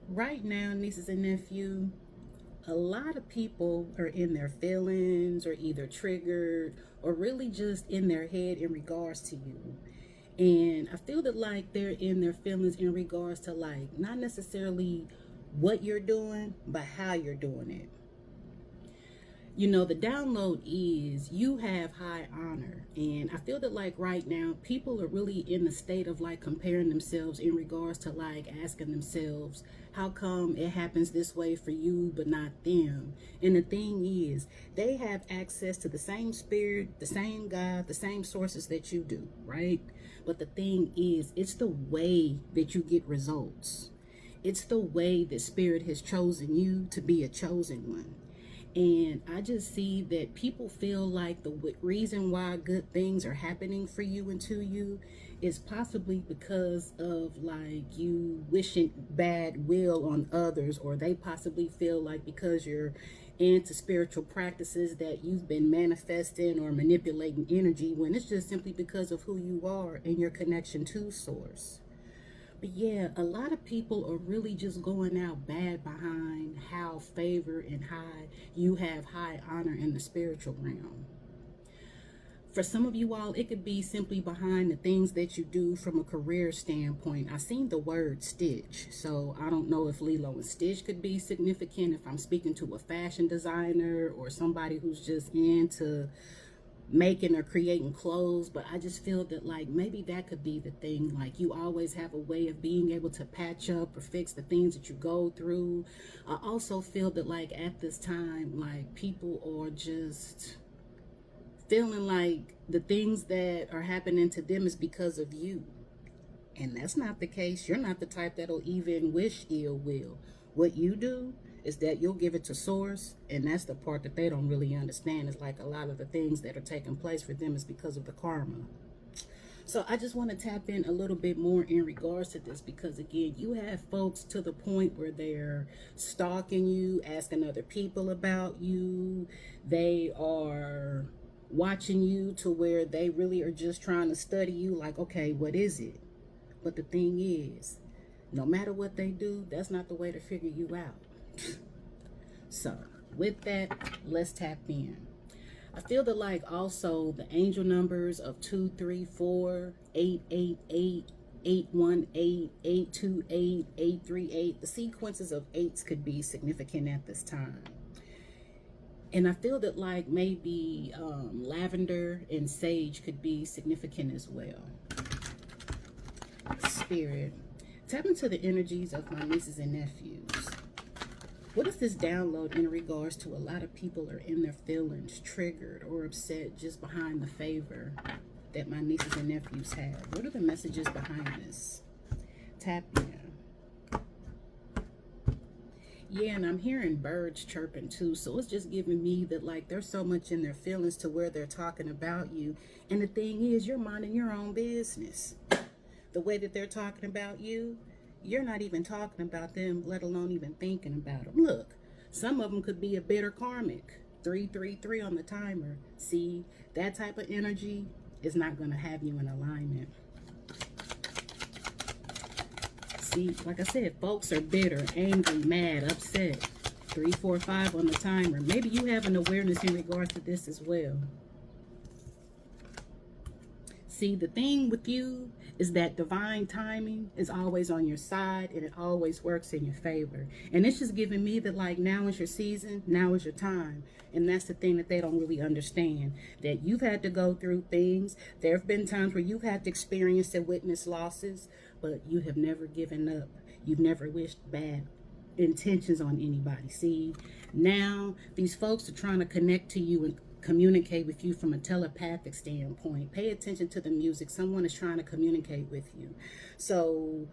Right now, nieces and nephew, a lot of people are in their feelings or either triggered or really just in their head in regards to you. And I feel that like they're in their feelings in regards to like not necessarily what you're doing, but how you're doing it. The download is you have high honor. And I feel that like right now, people are really in the state of like comparing themselves in regards to like asking themselves, how come it happens this way for you but not them? And the thing is, they have access to the same spirit, the same God, the same sources that you do, right? But the thing is, it's the way that you get results. It's the way that spirit has chosen you to be a chosen one. And I just see that people feel like the reason why good things are happening for you and to you is possibly because of like you wishing bad will on others, or they possibly feel like because you're into spiritual practices that you've been manifesting or manipulating energy, when it's just simply because of who you are and your connection to source. But yeah, a lot of people are really just going out bad behind how favored and high you have high honor in the spiritual realm. For some of you all, it could be simply behind the things that you do from a career standpoint. I seen the word stitch, so I don't know if Lilo and Stitch could be significant if I'm speaking to a fashion designer or somebody who's just into making or creating clothes. But I just feel that like maybe that could be the thing. Like you always have a way of being able to patch up or fix the things that you go through. I also feel that like at this time, like people are just feeling like the things that are happening to them is because of you. And that's not the case. You're not the type that'll even wish ill will. What you do is that you'll give it to source, and that's the part that they don't really understand. Is like a lot of the things that are taking place for them is because of the karma. So I just want to tap in a little bit more in regards to this, because again, you have folks to the point where they're stalking you, asking other people about you. They are watching you to where they really are just trying to study you like, okay, what is it? But the thing is, no matter what they do, that's not the way to figure you out. So, with that, let's tap in. I feel that like also the angel numbers of 234, 888, 818, 828, 838. The sequences of eights could be significant at this time. And I feel that like maybe lavender and sage could be significant as well. Spirit, tap into the energies of my nieces and nephews. What is this download in regards to a lot of people are in their feelings, triggered or upset just behind the favor that my nieces and nephews have? What are the messages behind this? Tap in. Yeah, and I'm hearing birds chirping too, so it's just giving me that like they're so much in their feelings to where they're talking about you. And the thing is, you're minding your own business. The way that they're talking about you, you're not even talking about them, let alone even thinking about them. Look, some of them could be a bitter karmic. 333 on the timer. See, that type of energy is not going to have you in alignment. See, like I said, folks are bitter, angry, mad, upset. 345 on the timer. Maybe you have an awareness in regard to this as well. See, the thing with you is that divine timing is always on your side, and it always works in your favor. And it's just giving me that like now is your season, now is your time. And that's the thing that they don't really understand, that you've had to go through things. There have been times where you've had to experience and witness losses, but you have never given up. You've never wished bad intentions on anybody. See, now these folks are trying to connect to you and communicate with you from a telepathic standpoint. Pay attention to the music. Someone is trying to communicate with you. So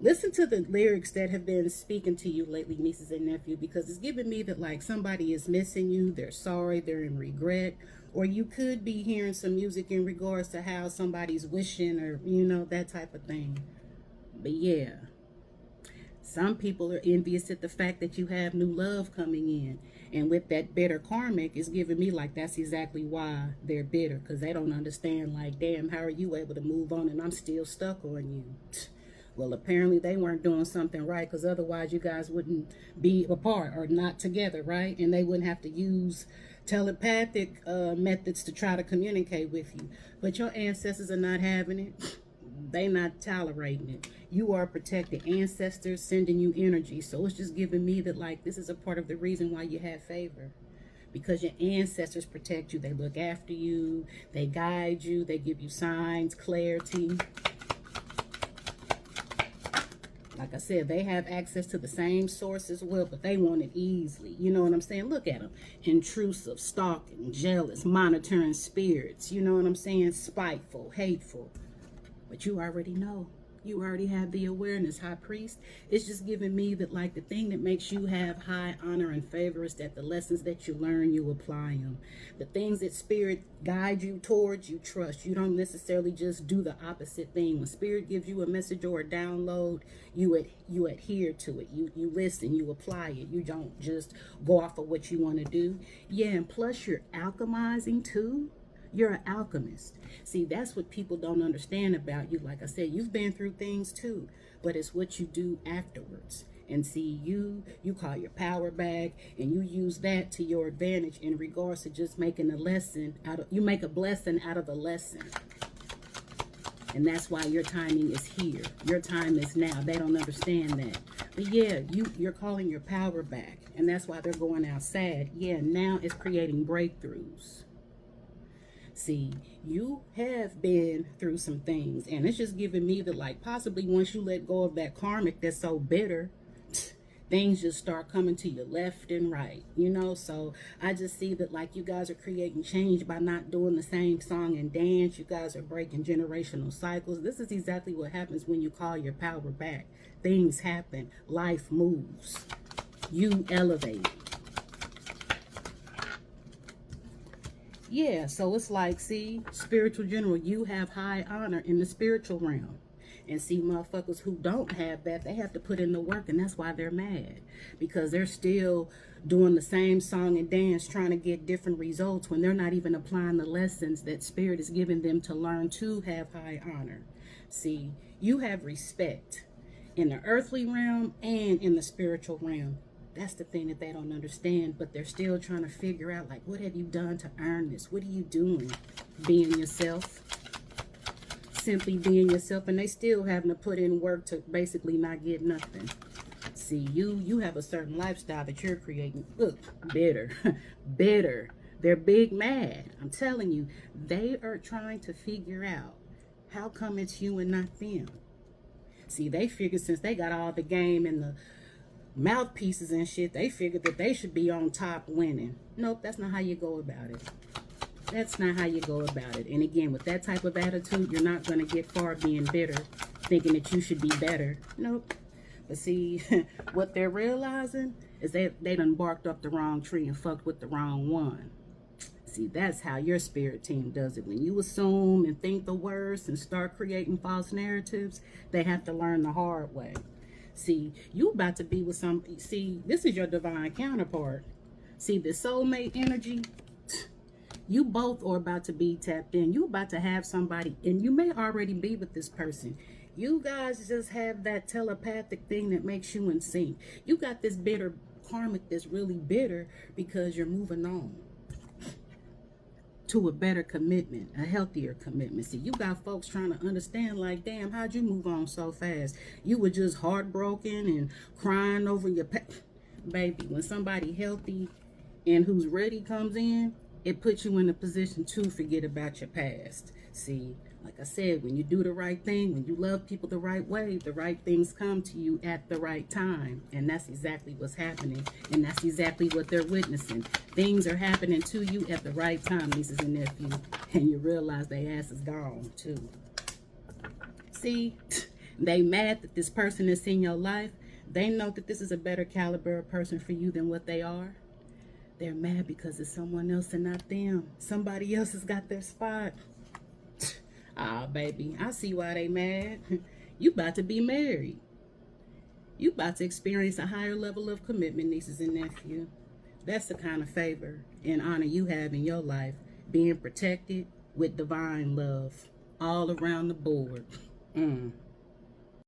listen to the lyrics that have been speaking to you lately, nieces and nephew, because it's giving me that like somebody is missing you, they're sorry, they're in regret, or you could be hearing some music in regards to how somebody's wishing, or that type of thing. But yeah, some people are envious at the fact that you have new love coming in. And with that bitter karmic, it's giving me like that's exactly why they're bitter, because they don't understand like, damn, how are you able to move on and I'm still stuck on you? Well, apparently they weren't doing something right, because otherwise you guys wouldn't be apart or not together, right? And they wouldn't have to use telepathic methods to try to communicate with you. But your ancestors are not having it. They not tolerating it. You are protected. Ancestors sending you energy. So it's just giving me that, like, this is a part of the reason why you have favor. Because your ancestors protect you. They look after you. They guide you. They give you signs, clarity. Like I said, they have access to the same source as well, but they want it easily. You know what I'm saying? Look at them. Intrusive, stalking, jealous, monitoring spirits. You know what I'm saying? Spiteful, hateful. But you already know. You already have the awareness, High Priest. It's just giving me that, like, the thing that makes you have high honor and favor is that the lessons that you learn, you apply them. The things that Spirit guides you towards, you trust. You don't necessarily just do the opposite thing. When Spirit gives you a message or a download, you adhere to it. You listen, you apply it. You don't just go off of what you want to do. Yeah, and plus you're alchemizing too. You're an alchemist. See, that's what people don't understand about you. Like I said, you've been through things too, but it's what you do afterwards. And see, you call your power back, and you use that to your advantage in regards to just making a lesson out of, you make a blessing out of a lesson. And that's why your timing is here. Your time is now. They don't understand that. But yeah, you're calling your power back, and that's why they're going out sad. Yeah, now it's creating breakthroughs. See, you have been through some things, and it's just giving me that, like, possibly once you let go of that karmic that's so bitter, things just start coming to you left and right, you know? So I just see that, like, you guys are creating change by not doing the same song and dance. You guys are breaking generational cycles. This is exactly what happens when you call your power back. Things happen. Life moves. You elevate. Yeah, so it's like, see, spiritual general, you have high honor in the spiritual realm. And see, motherfuckers who don't have that, they have to put in the work, and that's why they're mad. Because they're still doing the same song and dance, trying to get different results when they're not even applying the lessons that Spirit is giving them to learn to have high honor. See, you have respect in the earthly realm and in the spiritual realm. That's the thing that they don't understand, but they're still trying to figure out, like, what have you done to earn this? What are you doing? Being yourself. Simply being yourself, and they still having to put in work to basically not get nothing. See, you have a certain lifestyle that you're creating. Look, bitter. Bitter. They're big mad. I'm telling you, they are trying to figure out how come it's you and not them. See, they figure since they got all the game and the mouthpieces and shit, they figured that they should be on top winning. Nope, that's not how you go about it. That's not how you go about it. And again, with that type of attitude, you're not going to get far being bitter, thinking that you should be better. Nope. But see, what they're realizing is they done barked up the wrong tree and fucked with the wrong one. See, that's how your spirit team does it. When you assume and think the worst and start creating false narratives, they have to learn the hard way. See, you about to be with some, see, this is your divine counterpart. See, the soulmate energy, you both are about to be tapped in. You about to have somebody, and you may already be with this person. You guys just have that telepathic thing that makes you in sync. You got this bitter karmic that's really bitter because you're moving on to a better commitment, a healthier commitment. See, you got folks trying to understand, like, damn, how'd you move on so fast? You were just heartbroken and crying over your baby. When somebody healthy and who's ready comes in, it puts you in a position to forget about your past. See, like I said, when you do the right thing, when you love people the right way, the right things come to you at the right time. And that's exactly what's happening. And that's exactly what they're witnessing. Things are happening to you at the right time, nieces and nephews. And you realize their ass is gone, too. See, they mad that this person is in your life. They know that this is a better caliber of person for you than what they are. They're mad because it's someone else and not them. Somebody else has got their spot. Ah, baby, I see why they mad. You about to be married. You about to experience a higher level of commitment, nieces and nephews. That's the kind of favor and honor you have in your life. Being protected with divine love all around the board.